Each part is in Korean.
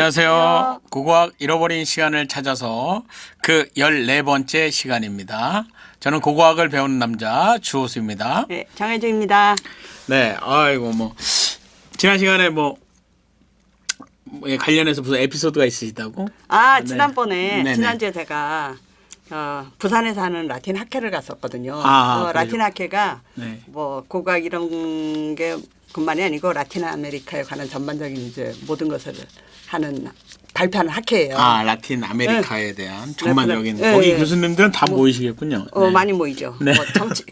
안녕하세요. 고고학 잃어버린 시간을 찾아서 그 14번째 시간입니다. 저는 고고학을 배우는 남자 주호수입니다. 네, 정혜주입니다. 네, 아이고 지난 시간에 관련해서 무슨 에피소드가 있으시다고? 지난번에 네네. 지난주에 제가 부산에서 하는 라틴 학회를 갔었거든요. 그래요? 라틴 학회가 네. 고고학 이런 게 뿐만이 아니고 라틴 아메리카에 관한 전반적인 이제 모든 것을 하는 발표하는 학회예요. 라틴 아메리카에 대한 전반적인 거기 네. 교수님들은 다 모이시겠군요. 네. 많이 모이죠. 네.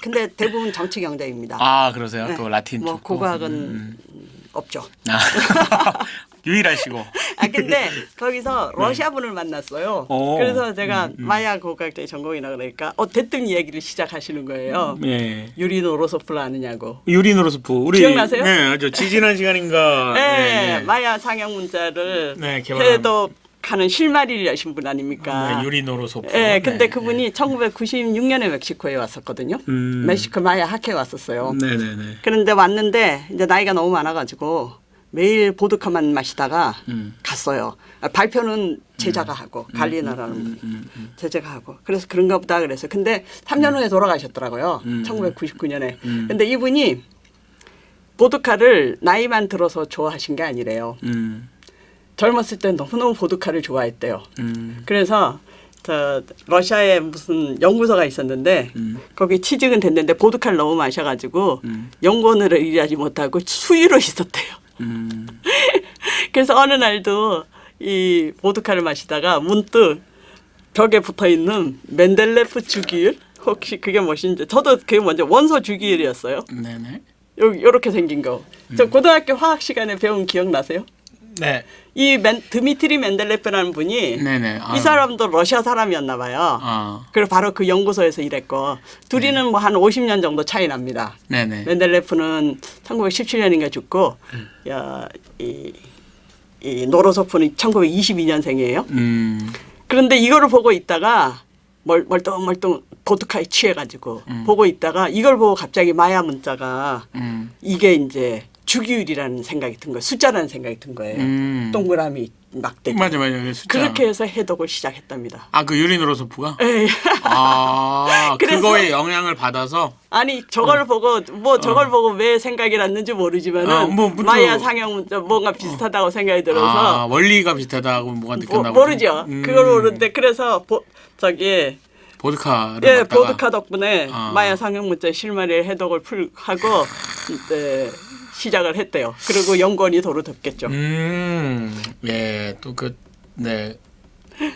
근데 대부분 정치 경제입니다. 그러세요? 네. 또 라틴 쪽도. 고고학은 없죠. 유일하시고. 근데 거기서 러시아 분을 만났어요. 그래서 제가 마야 고고학자의 전공이라 그러니까 대뜸 얘기를 시작하시는 거예요. 네. 유리 노로소프를 아느냐고. 유리 노로소프. 우리 기억나세요? 네, 지난 시간인가. 네, 마야 상형 문자를 개발한. 해독하는 실마리를 분 아닙니까? 유리 노로소프. 네, 근데 그분이 1996년에 멕시코에 왔었거든요. 멕시코 마야 학회에 왔었어요. 네네네. 그런데 왔는데 이제 나이가 너무 많아가지고 매일 보드카만 마시다가 갔어요. 발표는 제자가 하고 갈리나라는 제자가 하고 그래서 그런가 보다 그래서 근데 3년 후에 돌아가셨더라고요. 1999년에. 근데 이분이 보드카를 나이만 들어서 좋아하신 게 아니래요. 젊었을 때 너무너무 보드카를 좋아했대요. 그래서 러시아에 무슨 연구소가 있었는데 거기 취직은 됐는데 보드카를 너무 마셔가지고 연구원으로 일하지 못하고 수유로 있었대요. 그래서 어느 날도 이 보드카를 마시다가 문득 벽에 붙어 있는 멘델레프 주기율 혹시 그게 무엇인지 저도 그게 먼저 원소 주기율이었어요. 네네. 요렇게 생긴 거. 저 고등학교 화학 시간에 배운 기억 나세요? 네. 이 드미트리 멘델레프라는 분이 네네. 이 사람도 러시아 사람이었나 봐요. 그리고 바로 그 연구소에서 일했고 둘이는 한 50년 정도 차이 납니다. 네네. 멘델레프는 1917년인가 죽고 이 노로소프는 1922년생이에요. 그런데 이거를 보고 있다가 멀뚱멀뚱 보드카에 취해가지고 보고 있다가 이걸 보고 갑자기 마야 문자가 이게 이제 주기율이라는 생각이 든 거예요. 숫자라는 생각이 든 거예요. 동그라미 막대기. 맞아. 숫자. 그렇게 해서 해독을 시작했답니다. 그 유리 노로소프가? 네. 그래서- 그거에 영향을 받아서. 아니 저걸 보고 저걸 보고 왜 생각이 났는지 모르지만은 마야 상형 문자 뭔가 비슷하다고 생각이 들어서 원리가 비슷하다고 뭐가 느꼈나 보죠. 모르죠. 그걸 모르는데 그래서 보드카를 먹다가. 보드카 덕분에 마야 상형 문자 실마리의 해독을 하고 이제 시작을 했대요. 그리고 연구원이 도로 덮겠죠. 예, 또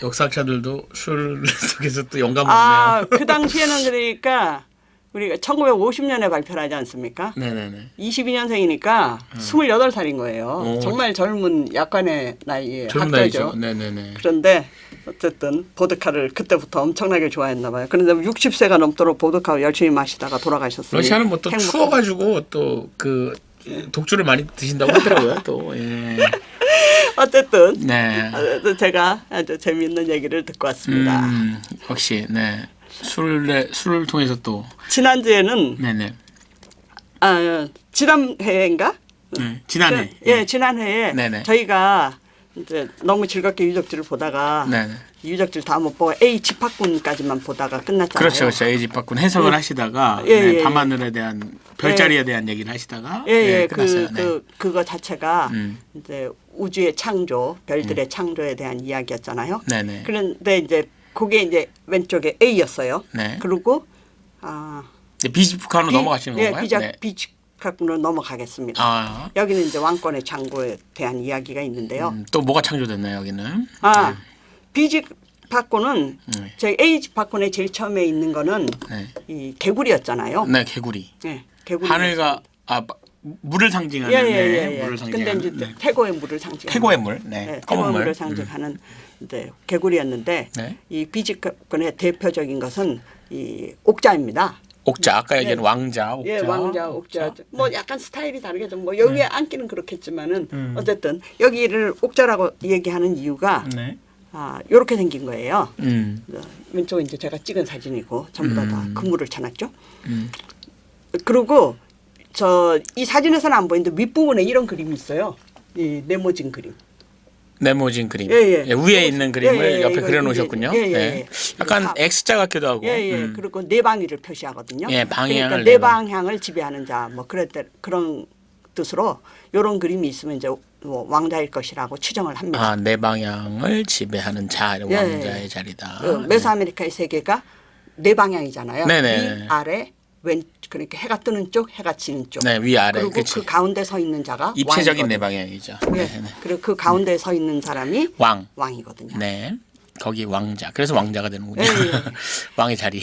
역사학자들도 술 속에서 또 영감을 얻네요. 그 당시에는 그러니까 우리가 1950년에 발표를 하지 않습니까? 네네네. 22년생이니까 28살인 거예요. 정말 젊은 약간의 나이에 젊은 학자죠. 나이죠. 네네네. 그런데 어쨌든 보드카를 그때부터 엄청나게 좋아했나 봐요. 그런데 60세가 넘도록 보드카 열심히 마시다가 돌아가셨어요. 러시아는 또 추워가지고 또 독주를 많이 드신다고 하더라고요. 또 예. 어쨌든 네. 제가 아주 재미있는 얘기를 듣고 왔습니다. 역시 네. 술을 통해서 또 지난주에는 네네. 지난 회인가? 지난해. 지난 회에 네네. 저희가 이제 너무 즐겁게 유적지를 보다가 네네. 유적지를 다 못 보고 A 집합군까지만 보다가 끝났잖아요. 그렇죠. A 집합군 해석을 하시다가 밤하늘에 대한 별자리에 대한 얘기를 하시다가 끝났어요. 그거 자체가 이제 우주의 창조, 별들의 창조에 대한 이야기였잖아요. 네네. 그런데 이제 그게 이제 왼쪽에 A였어요. 네. 그리고 B 집합으로 넘어가시는 건가요? B 집합군으로 넘어가겠습니다. 여기는 이제 왕권의 창조에 대한 이야기가 있는데요. 또 뭐가 창조됐나요, 여기는? B 집합군은 제 A 집합군에 제일 처음에 있는 거는 이 개구리였잖아요. 네, 개구리. 네, 개구리. 하늘과 물을 상징하는. 물을 상징하는. 근데 이제 태고의 물을 상징하는. 태고의 물. 네. 태고의 물을 상징하는 이제 개구리였는데 이 B 집합군의 대표적인 것은 이 옥자입니다. 옥자. 아까 얘기한 왕자, 옥자. 예, 왕자, 옥자. 약간 스타일이 다르겠죠. 여기에 앉기는 그렇겠지만은 어쨌든 여기를 옥자라고 얘기하는 이유가 이렇게 생긴 거예요. 왼쪽은 이제 제가 찍은 사진이고 전부 다 그물을 쳐놨죠. 그리고 이 사진에서는 안 보이는데 윗부분에 이런 그림이 있어요. 이 네모진 그림. 네모진 그림. 예, 예. 예, 위에 있는 그림을 예, 예, 옆에 이거 그려놓으셨군요. 예, 예, 예. 예. 약간 이거 X자 같기도 하고. 예, 예. 그리고 내 방위를 표시하거든요. 예, 방향을 그러니까 내 내 방. 방향을 지배하는 자, 뭐 그런 뜻으로 이런 그림이 있으면 이제 뭐 왕자일 것이라고 추정을 합니다. 아, 내 방향을 지배하는 자, 예, 왕자의 예. 자리다. 메소아메리카의 세계가 네 방향이잖아요. 네네. 위, 아래, 왼, 그러니까 해가 뜨는 쪽, 해가 지는 쪽. 네, 위 아래. 그리고 그치. 그 가운데 서 있는 자가 입체적인 왕이거든요. 내 방향이죠. 네. 네, 네. 그리고 그 가운데 서 있는 사람이 왕. 왕이거든요. 네. 거기 왕자. 그래서 왕자가 되는군요. 예, 예. 왕의 자리.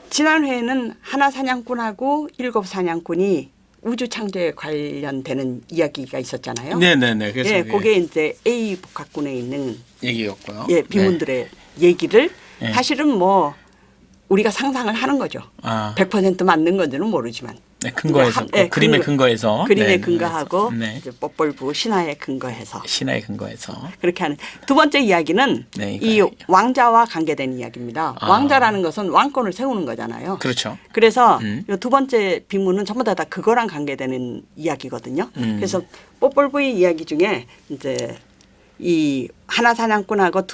지난 회에는 하나 사냥꾼하고 7 사냥꾼이 우주 창조에 관련되는 이야기가 있었잖아요. 네네네. 그래서 예, 그게 이제 A 복합군에 있는 얘기였고요. 예, 비문들의 얘기를 네. 사실은 뭐 우리가 상상을 하는 거죠. 아. 100% 맞는 건지는 모르지만. 네, 근거해서 예, 그림에 근거해서 그림에 네, 근거하고 네. 이제 뽀뻘부 신화에 근거해서 신화에 근거해서 그렇게 하는 두 번째 이야기는 네, 이 이거예요. 왕자와 관계된 이야기입니다. 아. 왕자라는 것은 왕권을 세우는 거잖아요. 그렇죠. 그래서 이 두 번째 비문은 전부 다 그거랑 관계되는 이야기거든요. 그래서 뽀뻘부의 이야기 중에 이제 이 하나 사냥꾼하고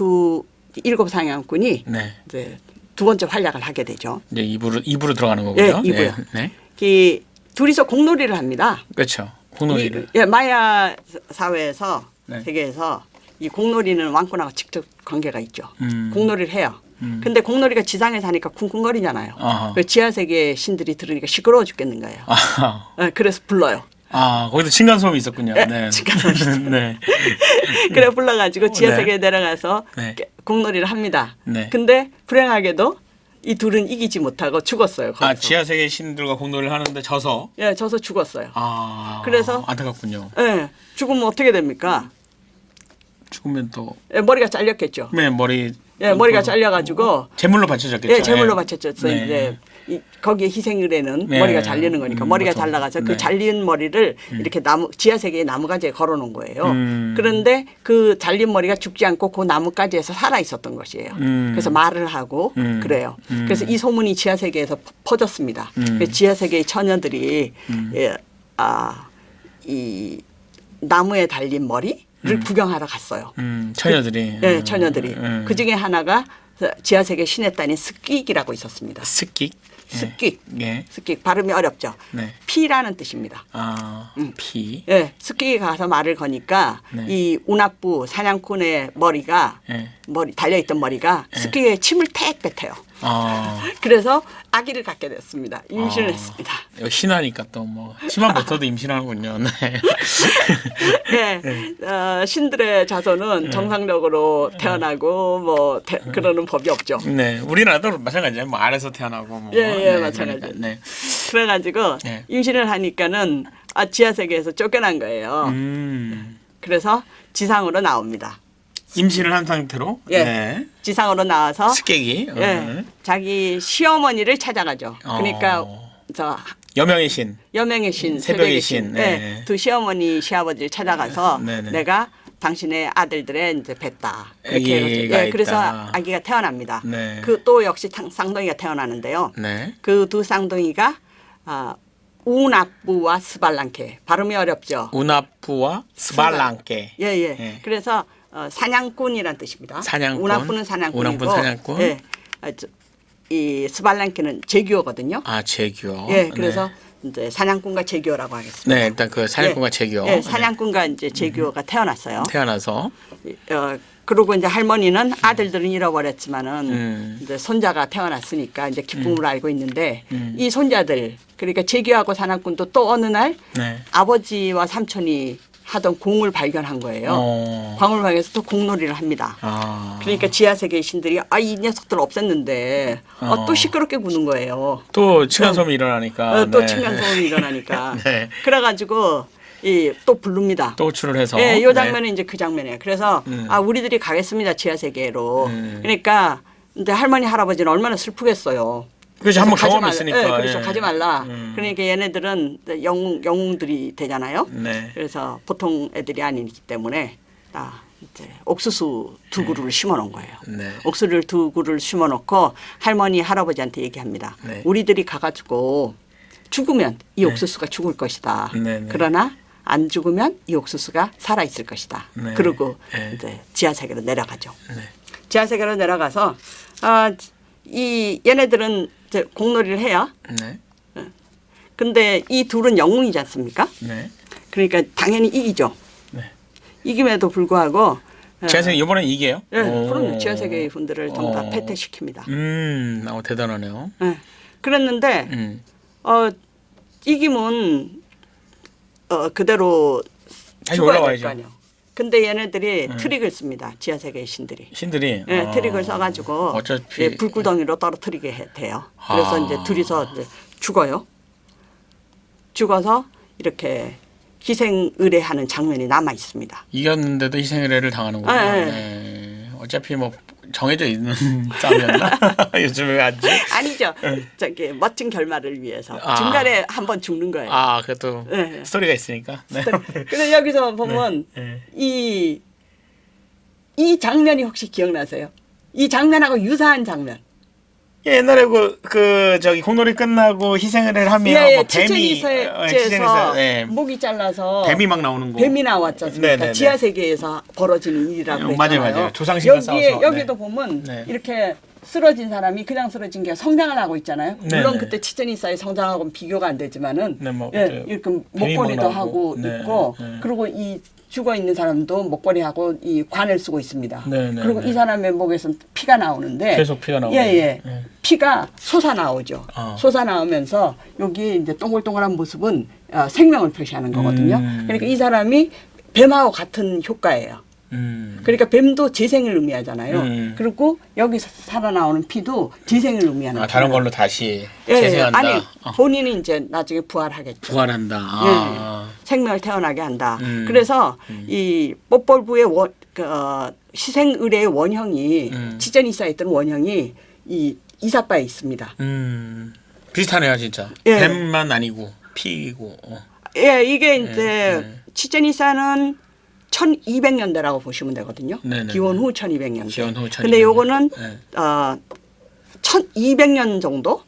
7 사냥꾼이 네. 이제 두 번째 활약을 하게 되죠. 이제 입으로 들어가는 거군요. 예, 입으로. 네. 이 둘이서 공놀이를 합니다. 그렇죠. 공놀이를. 예, 마야 사회에서 네. 세계에서 이 공놀이는 왕권하고 직접 관계가 있죠. 음. 공놀이를 해요. 근데 공놀이가 지상에 사니까 쿵쿵거리잖아요. 아하. 그 지하 세계 신들이 들으니까 시끄러워 죽겠는 거예요. 아, 예, 그래서 불러요. 거기도 층간소음이 있었군요. 예, 네. 층간소음이 있어요. 네. 그래 불러가지고 지하 네. 세계에 내려가서 네. 공놀이를 합니다. 네. 근데 불행하게도 이 둘은 이기지 못하고 죽었어요. 거기서. 아, 지하 세계 신들과 공놀이를 하는데 져서. 예, 져서 죽었어요. 그래서 안타깝군요. 예, 죽으면 어떻게 됩니까? 죽으면 또 예, 머리가 잘렸겠죠. 네, 머리. 예, 머리가 잘려가지고 제물로 바쳐졌겠죠. 예, 제물로 바쳤죠. 네. 이제 거기에 희생의뢰는 네. 머리가 잘리는 거니까 머리가 그렇죠. 잘나가서 네. 그 잘린 머리를 이렇게 지하 세계에 나무가지에 걸어놓은 거예요. 음. 그런데 그 잘린 머리가 죽지 않고 그 나무가지에서 살아 있었던 것이에요. 그래서 말을 하고 그래요. 그래서 이 소문이 지하 세계에서 퍼졌습니다. 그래서 지하 세계의 처녀들이 이 나무에 달린 머리를 구경하러 갔어요. 처녀들이. 네, 처녀들이. 그 중에 하나가 지하 세계 신의 딸인 스끽이라고 있었습니다. 스끽. 스끽. 예. 스끽 발음이 어렵죠. 네. 피라는 뜻입니다. 피. 예, 스끽이 가서 말을 거니까 네. 이 운합부 사냥꾼의 머리가 예. 달려있던 머리가 스끽에 침을 택 뱉어요. 그래서 아기를 갖게 됐습니다. 임신을 했습니다. 이거 신하니까 또 뭐 치만 뱉어도 임신하는군요. 네. 네, 신들의 자손은 정상적으로 태어나고 뭐 그러는 법이 없죠. 네, 우리나라도 마찬가지예요. 뭐 알에서 태어나고 뭐. 예, 마찬가지. 그러니까, 네. 그래가지고 네. 임신을 하니까는 지하 세계에서 쫓겨난 거예요. 그래서 지상으로 나옵니다. 임신을 한 상태로. 예, 네. 지상으로 나와서 스케기. 예, 자기 시어머니를 찾아가죠. 그러니까 저 여명의 신. 여명의 신, 새벽의 새벽의 신, 신, 네. 두 시어머니 시아버지를 찾아가서 네네. 내가 당신의 아들들의 이제 뵀다. 아기가 예, 그래서 있다. 아기가 태어납니다. 네. 그 또 역시 쌍둥이가 태어나는데요. 네. 그 두 쌍둥이가 우나부와 스발랑케 발음이 어렵죠. 우나프와 스발랑케. 예예. 예. 그래서 사냥꾼이란 뜻입니다. 사냥꾼. 우나부는 사냥꾼이고, 우나프는 사냥꾼. 예, 이 스발랑케는 제규어거든요. 제규어. 예, 그래서 이제 사냥꾼과 제규어라고 하겠습니다. 네, 일단 그 사냥꾼과 제규어. 예, 사냥꾼과 이제 제규어가 태어났어요. 태어나서. 그리고 이제 할머니는 아들들은 잃어버렸지만은 이제 손자가 태어났으니까 이제 기쁨을 알고 있는데 이 손자들 그러니까 제규하고 사냥꾼도 또 어느 날 네. 아버지와 삼촌이 하던 공을 발견한 거예요. 광을 발견해서 또 공놀이를 합니다. 그러니까 지하 세계의 신들이 이 녀석들 없앴는데 또 시끄럽게 구는 거예요. 또 층간소음이 일어나니까. 또 네. 층간소음이 일어나니까. 네. 그래가지고 또 부릅니다. 또 호출을 해서. 예, 요 장면이 이제 그 장면이에요. 그래서 우리들이 가겠습니다 지하 세계로. 그러니까 근데 할머니 할아버지는 얼마나 슬프겠어요. 그렇지, 한번 가지 경험했으니까. 말라. 예, 그렇죠. 예. 가지 말라. 그러니까 얘네들은 영웅들이 되잖아요. 네. 그래서 보통 애들이 아니기 때문에 이제 옥수수 두 그루를 심어놓은 거예요. 네. 옥수수를 두 그루를 심어놓고 할머니 할아버지한테 얘기합니다. 네. 우리들이 가가지고 죽으면 이 옥수수가 죽을 것이다. 네, 네. 그러나 안 죽으면 이 옥수수가 살아 있을 것이다. 네. 그리고 네. 이제 지하 세계로 내려가죠. 네. 지하 세계로 내려가서 이 얘네들은 이제 공놀이를 해요. 네. 근데 이 둘은 영웅이지 않습니까? 네. 그러니까 당연히 이기죠. 네. 이김에도 불구하고 지하세계 이번엔 이게요? 예, 그럼 지하 세계 분들을 전부 다 패퇴시킵니다. 대단하네요. 예. 그랬는데 이김은 그대로 다시 죽어야 될 올라와야죠. 거 아니에요. 근데 얘네들이 트릭을 씁니다. 지하 세계의 신들이. 신들이 예, 트릭을 써가지고 어차피 예, 불구덩이로 떨어뜨리게 돼요. 그래서 이제 둘이서 이제 죽어요. 죽어서 이렇게 희생 의뢰하는 장면이 남아 있습니다. 이겼는데도 희생의례를 당하는군요. 네. 네. 어차피 뭐 정해져 있는 싸움이었나? 요즘에 아직 아니죠. 저기 멋진 결말을 위해서 아. 중간에 한번 죽는 거예요. 그래도 네. 스토리가 있으니까. 네. 근데 여기서 보면 네. 이 장면이 혹시 기억나세요? 이 장면하고 유사한 장면. 옛날에 저기 공놀이 끝나고 희생의례를 하면 예, 뭐 뱀이 치천이서에서 네. 목이 잘라서 뱀이 막 나오는 거. 뱀이 나왔지 않습니까? 네네네. 지하 세계에서 벌어지는 일이라고 했잖아요. 맞아요. 조상신과 싸워서. 여기도 보면 네. 이렇게 쓰러진 사람이 그냥 쓰러진 게 성장을 하고 있잖아요. 물론 네네. 그때 치천이사의 성장하고는 비교가 안 되지만은 네, 뭐 이렇게 뱀이 막 목걸이도 나오고. 하고 네, 있고 네. 그리고 이 죽어 있는 사람도 목걸이하고 이 관을 쓰고 있습니다. 네네. 그리고 이 사람의 목에서 피가 나오는데 계속 피가 나오고. 예. 네. 피가 솟아 나오죠. 솟아 나오면서 여기 이제 동글동글한 모습은 생명을 표시하는 거거든요. 그러니까 이 사람이 뱀하고 같은 효과예요. 그러니까 뱀도 재생을 의미하잖아요. 그리고 여기서 살아나오는 피도 재생을 의미하는 거예요. 다른 걸로 다시 예, 재생한다. 아니 본인이 이제 나중에 부활하겠죠. 부활한다. 생명을 태어나게 한다. 그래서 이 뽀뻘부의 희생 의례의 원형이 치전이사에 있던 원형이 이 이삿바에 있습니다. 비슷하네요, 진짜. 예. 뱀만 아니고 피고. 예, 이게 이제 치전이사는 1200년대라고 보시면 되거든요. 네네. 기원 후 1200년대. 기원 후 1200년대. 근데 요거는 네. 1200년 정도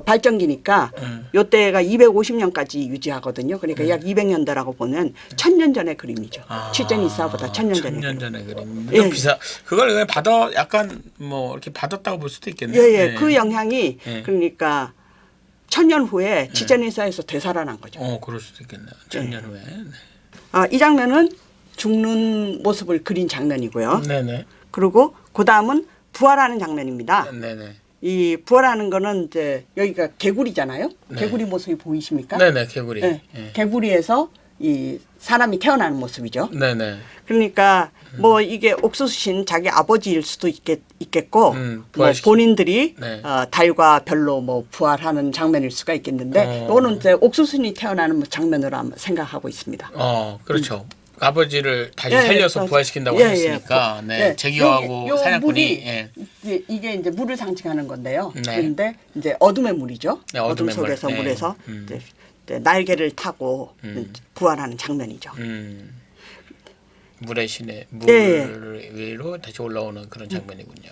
발전기니까 요때가 250년까지 유지하거든요. 그러니까 약 200년대라고 보면 1000년 전의 그림이죠. 치전이사보다 1000년 전의 1000년 그림. 전의 그림. 예. 비싸. 그걸 그냥 약간 뭐 이렇게 받았다고 볼 수도 있겠네요. 예. 네. 그 영향이 예. 그러니까 1000년 후에 치전이사에서 되살아난 거죠. 그럴 수도 있겠네요. 1000년 후에. 이 장면은 죽는 모습을 그린 장면이고요. 네네. 그리고 그 다음은 부활하는 장면입니다. 네네. 이 부활하는 거는 이제 여기가 개구리잖아요. 네. 개구리 모습이 보이십니까? 네네, 개구리. 네. 예. 개구리에서 이 사람이 태어나는 모습이죠. 네네. 그러니까 뭐 이게 옥수수신 자기 아버지일 수도 있겠고 뭐 부활시키- 본인들이 네. 달과 별로 뭐 부활하는 장면일 수가 있겠는데 이거는 이제 옥수수신이 태어나는 장면으로 한번 생각하고 있습니다. 그렇죠. 아버지를 다시 예, 살려서 예, 부활시킨다고 예, 하셨으니까, 예. 네, 예. 재규하고 요 사냥꾼이, 물이 예. 이게 이제 물을 상징하는 건데요. 네. 그런데 이제 어둠의 물이죠. 네, 어둠 어둠의 속에서 물. 네. 물에서 이제 날개를 타고 부활하는 장면이죠. 물의 신의 물 네. 위로 다시 올라오는 그런 장면이군요.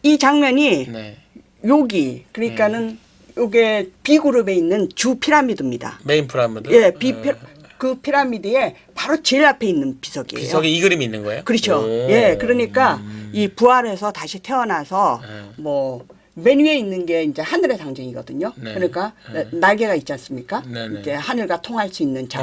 이 장면이 네. 여기 그러니까는 요게 B그룹에 있는 주 피라미드입니다. 메인 피라미드. 예, 그 피라미드에 바로 제일 앞에 있는 비석이에요. 비석에 이 그림이 있는 거예요? 그렇죠. 오. 예, 그러니까 이 부활해서 다시 태어나서 뭐 맨 위에 있는 게 이제 하늘의 상징이거든요. 네. 그러니까 날개가 있지 않습니까? 네네. 이제 하늘과 통할 수 있는 자.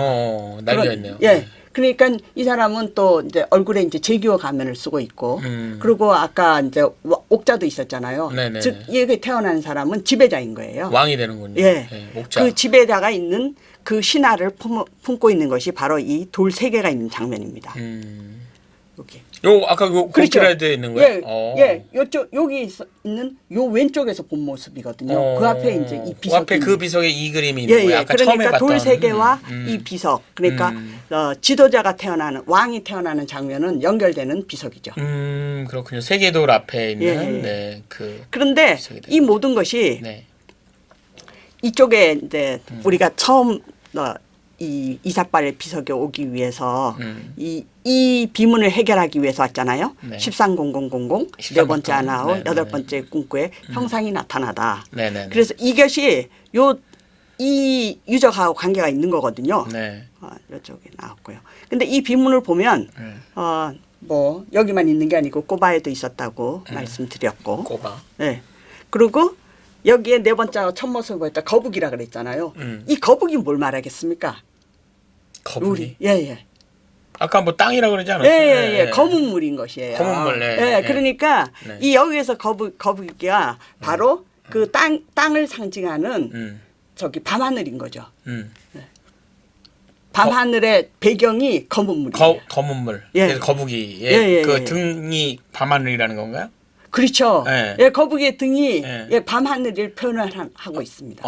날개가 있네요. 예. 그러니까 이 사람은 또 이제 얼굴에 이제 제규어 가면을 쓰고 있고, 그리고 아까 이제 옥자도 있었잖아요. 네네네. 즉 이렇게 태어난 사람은 지배자인 거예요. 왕이 되는군요. 예. 옥자. 그 지배자가 있는 그 신화를 품고 있는 것이 바로 이 돌 세 개가 있는 장면입니다. 여기. 아까 요 그렇죠. 고피라드에 있는 거예요? 예, 요쪽 여기 있는 요 왼쪽에서 본 모습이거든요. 그 앞에 이제 이 비석. 앞에 그 비석에 이 그림이 있는 거예요. 아까 처음에 그러니까 봤던. 돌 세 개와 이 비석. 그러니까 지도자가 태어나는 왕이 태어나는 장면은 연결되는 비석이죠. 그렇군요. 세계돌 앞에 있는 예. 네, 그. 그런데 비석이 이 모든 것이 네. 이쪽에 이제 우리가 처음 이 이삿발 비석에 오기 위해서 이 비문을 해결하기 위해서 왔잖아요. 네. 130000 네 번째 아나운 네, 여덟 네. 번째 꿈꾸에 형상이 나타나다. 네네. 그래서 이것이 요 이 유적하고 관계가 있는 거거든요. 네. 이쪽에 나왔고요. 근데 이 비문을 보면 뭐 여기만 있는 게 아니고 꼬바에도 있었다고 말씀드렸고, 꼬바. 네. 그리고 여기에 네 번째 첫 모습을 보였다 거북이라 그랬잖아요. 이 거북이 뭘 말하겠습니까? 거북이. 예예. 아까 뭐 땅이라 그러지 않았어요? 예예예. 검은 물인 것이에요. 검은 물. 네. 예. 그러니까 네. 이 여기에서 거북이가 바로 그 땅을 상징하는 저기 밤하늘인 거죠. 밤하늘의 배경이 검은 물이에요. 검은 물. 예. 그래서 거북이의 예, 그 예. 등이 밤하늘이라는 건가요? 그렇죠. 예. 예, 거북이의 등이 예. 예, 밤하늘을 표현을 하고 있습니다.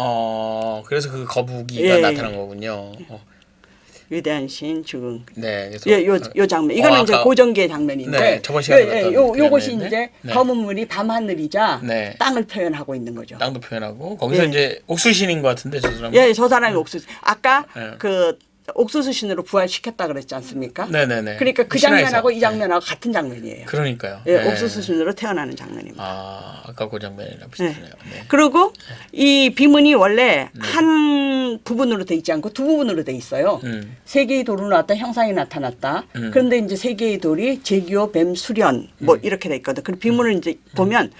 그래서 그 거북이가 예, 나타난 거군요. 위대한 시인 죽은. 네. 그래서 예, 요 장면. 이거는 이제 아까 고전기의 장면인데. 네, 저번 시간에 봤던 요것이 장면인데. 이제 네. 검은 물이 밤하늘이자 네. 땅을 표현하고 있는 거죠. 땅도 표현하고 거기서 예. 이제 옥수신인 것 같은데 저 사람. 예, 저 사람이 옥수수. 아까 예. 그 옥수수 신으로 부활시켰다 그랬지 않습니까? 네네네. 그러니까 그 신화에서. 장면하고 이 네. 장면하고 같은 장면이에요. 그러니까요. 예, 네. 옥수수 신으로 태어나는 장면입니다. 아까 그 장면이랑 비슷하네요. 네. 그리고 이 비문이 원래 한 부분으로 돼 있지 않고 두 부분으로 돼 있어요. 세 개의 돌로 나왔다 형상이 나타났다. 그런데 이제 세 개의 돌이 제기호, 뱀, 수련 뭐 이렇게 돼 있거든. 그 비문을 이제 보면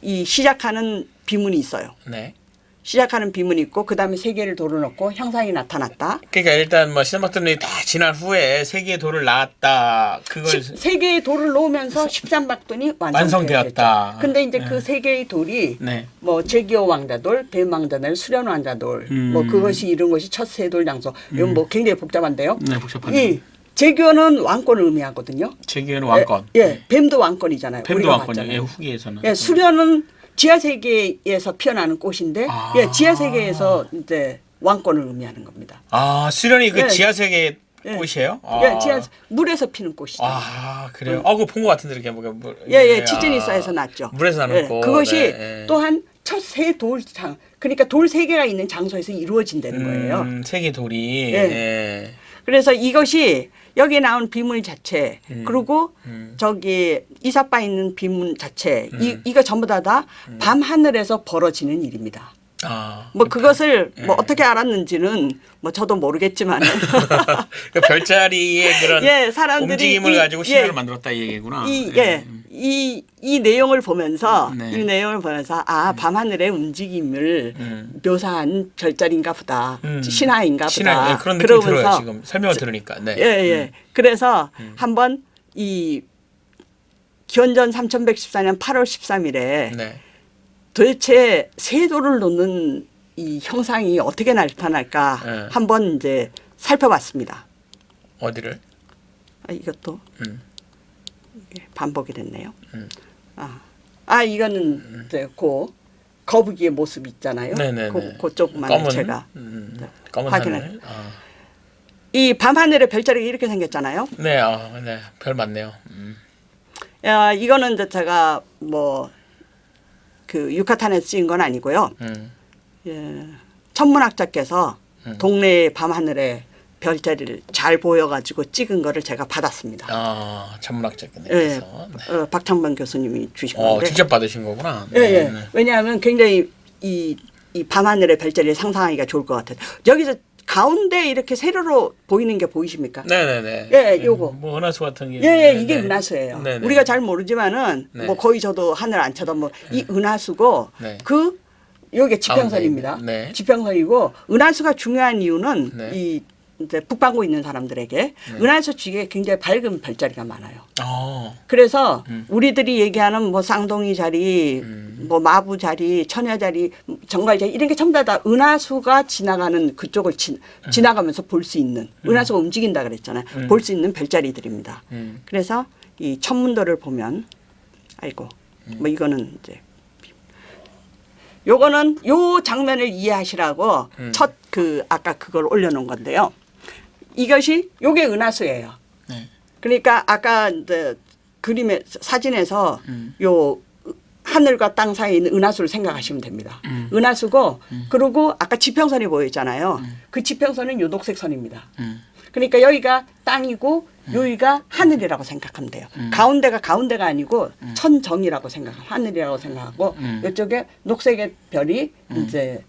이 시작하는 비문이 있어요. 네. 시작하는 비문이 있고 그 다음에 세 개를 돌을 넣고 형상이 나타났다. 그러니까 일단 뭐 시대막들이 다 지난 후에 세 개의 돌을 낳았다. 그걸 세 개의 돌을 놓으면서 13박돈이 완성되었다. 근데 이제 그 세 개의 돌이 네. 뭐 제기호 왕자돌, 뱀 왕자돌, 수련 왕자돌, 뭐 그것이 이룬 것이 첫 세돌 장소. 이건 뭐 굉장히 복잡한데요. 네, 복잡하네요. 이 제기호는 왕권을 의미하거든요. 제기는 왕권. 예, 뱀도 왕권이잖아요. 뱀도 우리가 왕권이요. 봤잖아요. 예, 후기에서는. 예, 수련은 지하 세계에서 피어나는 꽃인데, 예, 지하 세계에서 이제 왕권을 의미하는 겁니다. 수련이 그 예. 지하 세계 예. 꽃이에요? 예, 지하 물에서 피는 꽃이죠. 그래요. 그거 본 것 같은데 이렇게 뭐. 예, 치즈니사에서 났죠. 물에서 나는 꽃. 그것이 네. 또한 첫 세 돌장, 그러니까 돌 세 개가 있는 장소에서 이루어진다는 거예요. 세계 돌이. 예. 예. 그래서 이것이 여기에 나온 비문 자체, 그리고 저기 이삿바 있는 비문 자체, 이거 전부 다 밤 하늘에서 벌어지는 일입니다. 뭐 그것을 뭐 어떻게 알았는지는 뭐 저도 모르겠지만 그 별자리의 그런 예, 사람들이 움직임을 이- 가지고 신화를 예. 만들었다 이 얘기구나. 이 내용을 보면서 네. 이 내용을 보면서 밤하늘의 움직임을 묘사한 별자리인가 보다, 신화인가 보다. 예, 그런 느낌이 들어요 지금 설명을 들으니까. 네. 예. 그래서 한번 이 기원전 3114년 8월 13일에 네. 도대체 세도를 놓는 이 형상이 어떻게 나타날까 네. 한번 이제 살펴봤습니다. 어디를? 이것도 음. 이게 반복이 됐네요. 이거는 이제 거북이의 모습 있잖아요. 네네네. 그쪽만 제가 검은 확인을. 하늘. 이 밤하늘의 별자리가 이렇게 생겼잖아요. 네, 네, 별 많네요. 이거는 이제 제가 뭐 그 유카탄에서 찍은 건 아니고요. 예, 천문학자께서 동네의 밤하늘에 별자리를 잘 보여가지고 찍은 거를 제가 받았습니다. 천문학자께서. 네. 박창범 교수님이 주신 건데. 직접 받으신 거구나. 네. 왜냐하면 굉장히 이 밤하늘의 별자리를 상상하기가 좋을 것 같아요. 여기서 가운데 이렇게 세로로 보이는 게 보이십니까? 네네네. 예, 요거. 뭐 은하수 같은 게. 예, 이게 은하수예요. 네네. 우리가 잘 모르지만은 네. 뭐 거의 저도 하늘 안 쳐다보. 이 은하수고 네. 요게 지평선입니다. 네. 지평선이고 은하수가 중요한 이유는 네. 이 이제 북반구 있는 사람들에게 은하수 주위에 굉장히 밝은 별자리가 많아요. 그래서 우리들이 얘기하는 뭐 쌍둥이 자리, 뭐 마부 자리, 처녀 자리, 정갈 자리 이런 게 전부 다 은하수가 지나가는 그쪽을 지나가면서 볼 수 있는 은하수가 움직인다 그랬잖아요. 볼 수 있는 별자리들입니다. 그래서 이 천문도를 보면 뭐 이거는 이제 요거는 요 장면을 이해하시라고 첫 아까 그걸 올려놓은 건데요. 이것이 요게 은하수예요. 네. 그러니까 아까 이제 그림에 사진에서 요 하늘과 땅 사이에 있는 은하수를 생각하시면 됩니다. 은하수고 그리고 아까 지평선이 보였잖아요. 그 지평선은 요 녹색 선입니다. 그러니까 여기가 땅이고 여기가 하늘이라고 생각하면 돼요. 가운데가 아니고 천정이라고 생각하고 하늘이라고 생각하고 이쪽에 녹색의 별이 이제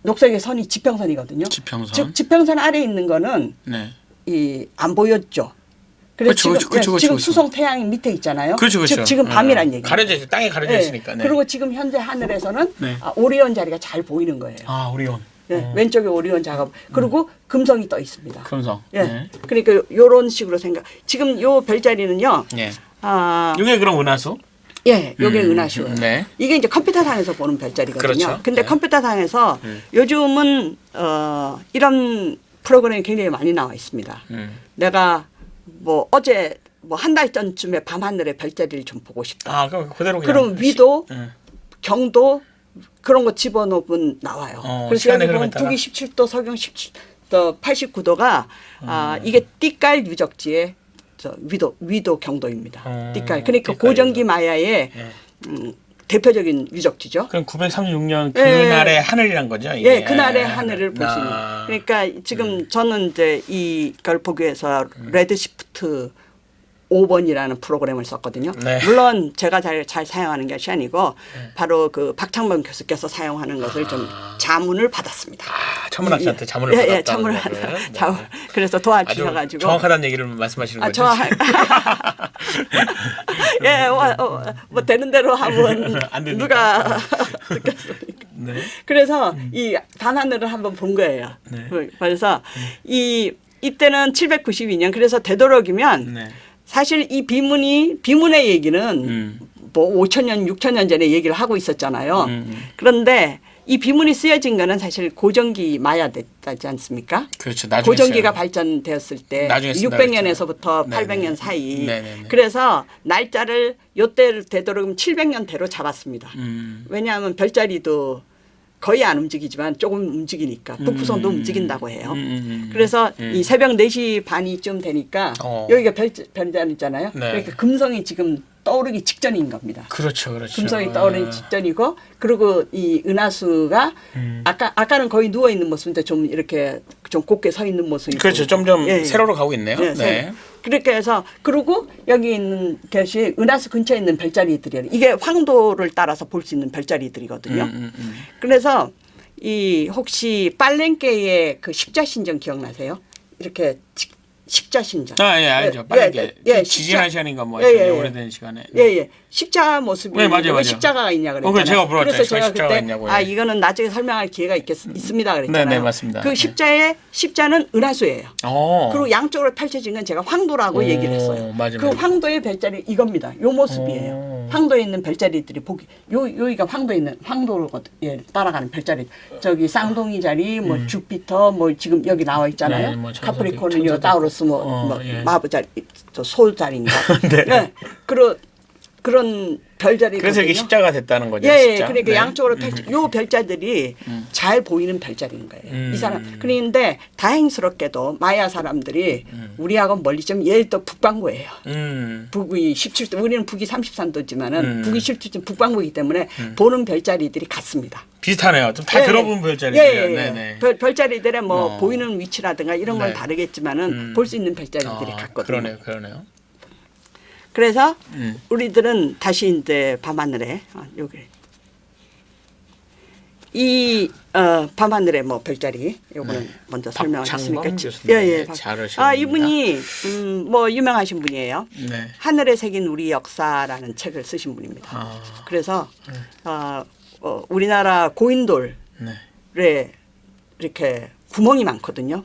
녹색의 선이 지평선이거든요. 지평선. 즉 지평선 아래에 있는 거는 네. 이 안 보였죠. 그래서 지금 수성 태양이 밑에 있잖아요. 그렇죠, 그렇죠. 지금 밤이란 얘기예요. 가려져 있어, 땅에 가려져 네. 있으니까. 네. 그리고 지금 현재 하늘에서는 네. 오리온 자리가 잘 보이는 거예요. 아, 오리온. 네. 왼쪽에 오리온 작업. 그리고 금성이 떠 있습니다. 금성. 예. 네. 그러니까 요런 식으로 생각. 지금 요 별자리는요. 네. 아, 이게 그럼 은하수? 예, 요게 은하수예요. 네. 이게 이제 컴퓨터상에서 보는 별자리거든요. 그렇죠. 근데 네. 컴퓨터상에서 요즘은 이런 프로그램이 굉장히 많이 나와 있습니다. 내가 뭐 어제 뭐 한 달 전쯤에 밤하늘의 별자리를 좀 보고 싶다. 아, 그럼 그대로 그냥. 그럼 위도, 네. 경도 그런 거 집어넣으면 나와요. 그래서 시간의 여기 보면 흐름에 따라? 북위 17도, 서경 17도, 89도가 이게 띠깔 유적지의 위도 경도입니다. 띠깔. 그러니까 띠깔 고전기 유적. 마야의 예. 대표적인 유적지죠. 그럼 936년 예. 그날의 하늘이란 거죠? 이게? 예, 그날의 하늘을 볼 수 있는. 아. 그러니까 지금 저는 이제 이걸 보기 위해서 레드시프트 5번이라는 프로그램을 썼거든요. 네. 물론 제가 잘 사용하는 것이 아니고 바로 그 박창범 교수께서 사용하는 것을 좀 자문을 받았습니다. 아, 천문학자한테 자문을 받았다. 예, 자문을 자문. 그래서 도와주셔가지고. 정확하다는 얘기를 말씀하시는 거죠? 예, 뭐 되는 대로 하면 안 되니까. 누가 듣겠습니까? 네. 그래서 이 밤하늘을 한번 본 거예요. 네. 그래서 이때는 792년 그래서 되도록이면 네. 사실 이 비문의 얘기는 뭐 5,000년, 6,000년 전에 얘기를 하고 있었잖아요. 그런데 이 비문이 쓰여진 거는 사실 고전기 마야 됐지 않습니까? 그렇죠. 나중에 고전기가 써요. 발전되었을 때 나중에 쓴다 600년에서부터 그랬죠. 800년 사이. 네네네. 그래서 날짜를 요때 되도록이면 700년대로 잡았습니다. 왜냐하면 별자리도 거의 안 움직이지만 조금 움직이니까 북부선도 움직인다고 해요. 그래서 이 새벽 4시 반이쯤 되니까 여기가 별자리 있잖아요. 네. 그러니까 금성이 지금 떠오르기 직전인 겁니다. 그렇죠, 그렇죠. 금성이 떠오르기 직전이고 그리고 이 은하수가 아까는 거의 누워 있는 모습인데 좀 이렇게 좀 곧게 서 있는 모습이 그렇죠. 보이고. 점점 예, 예. 세로로 가고 있네요. 네, 네. 그렇게 해서 그리고 여기 있는 것이 은하수 근처에 있는 별자리들이에요. 이게 황도를 따라서 볼 수 있는 별자리들이거든요. 그래서 이 혹시 빨랭게의 그 십자신전 기억나세요? 이렇게 십자신전. 아, 예, 알죠. 빠르게. 지지난 시간인가 뭐 오래된 시간에. 예. 십자 모습이 네, 맞아요, 왜 맞아요. 십자가가 있냐 그랬잖아요. 그래 제가 물어봤죠. 그래서 제가 십자가 그때 있냐고요. 이거는 나중에 설명할 기회가 있습니다 그랬잖아요. 네, 맞습니다. 그 십자는 은하수예요. 오. 그리고 양쪽으로 펼쳐진 건 제가 황도라고 얘기를 했어요. 맞아요, 그 맞아요. 황도의 별자리 이겁니다. 요 모습이에요. 황도에 있는 별자리들이 여기가 황도에 있는 황도를 따라가는 별자리. 저기 쌍둥이 자리, 뭐 주피터, 뭐 지금 여기 나와 있잖아요. 네, 뭐 카프리코르니오, 타우루스, 예. 마부 자리, 소 자리인가. 네. 네. 그런 별자리. 그래서 이게 십자가 됐다는 거죠. 예, 십자. 그러니까 네. 양쪽으로 요 별자들이 잘 보이는 별자리인 거예요. 이 사람. 그런데 다행스럽게도 마야 사람들이 우리하고 멀리 좀 얘 또 북반구예요. 북위 17도, 우리는 북위 33도지만은 북위 17도 북반구이기 때문에 보는 별자리들이 같습니다. 비슷하네요. 좀 다 들어본 별자리들이에요. 네네. 별자리들의 뭐 보이는 위치라든가 이런 건 네. 다르겠지만은 볼 수 있는 별자리들이 같거든요. 그러네요. 그래서 우리들은 다시 이제 밤하늘에 여기 이 밤하늘의 뭐 별자리 요거는 먼저 설명하셨으니까 교수님. 잘하시는군요. 이분이 뭐 유명하신 분이에요. 네. 하늘에 새긴 우리 역사라는 책을 쓰신 분입니다. 그래서 우리나라 고인돌에 네. 이렇게 구멍이 많거든요.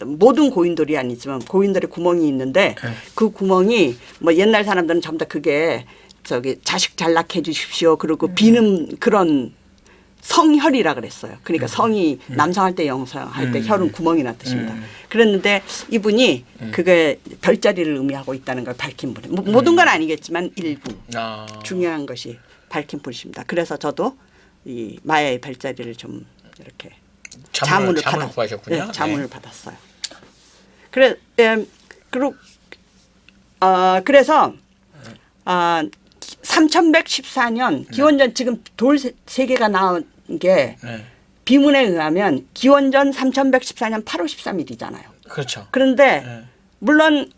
모든 고인돌이 아니지만 고인돌에 구멍이 있는데 그 구멍이 뭐 옛날 사람들은 전부 다 그게 저기 자식 잘 낳게 해주십시오. 그리고 비는 그런 성혈이라 그랬어요. 그러니까 성이 남성할 때 영성할 때 혈은 구멍이라는 뜻입니다. 그랬는데 이분이 그게 별자리를 의미하고 있다는 걸 밝힌 분이에요. 모든 건 아니겠지만 일부 중요한 것이 밝힌 분이십니다. 그래서 저도 이 마야의 별자리를 좀 이렇게 자문을 구하셨군요. 네, 자문을 받았어요. 그래서 3114년 기원전 지금 돌 세 개가 나온 게 비문에 의하면 기원전 3114년 8월 13일이잖아요. 그렇죠. 그런데 물론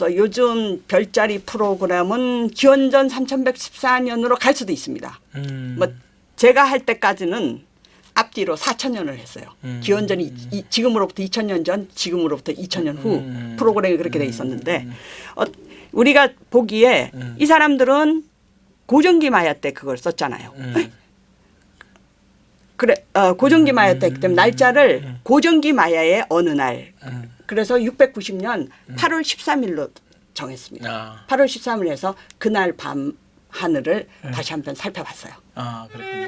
요즘 별자리 프로그램은 기원전 3114년으로 갈 수도 있습니다. 뭐 제가 할 때까지는 앞뒤로 4,000년을 했어요. 기원전이 지금으로부터 2,000년 전, 지금으로부터 2,000년 후 프로그램이 그렇게 돼 있었는데 우리가 보기에 이 사람들은 고전기 마야 때 그걸 썼잖아요. 그래 고전기 마야 때 그때 날짜를 고전기 마야의 어느 날 그래서 690년 8월 13일로 정했습니다. 8월 13일 해서 그날 밤 하늘을 다시 한번 살펴봤어요. 그렇군요.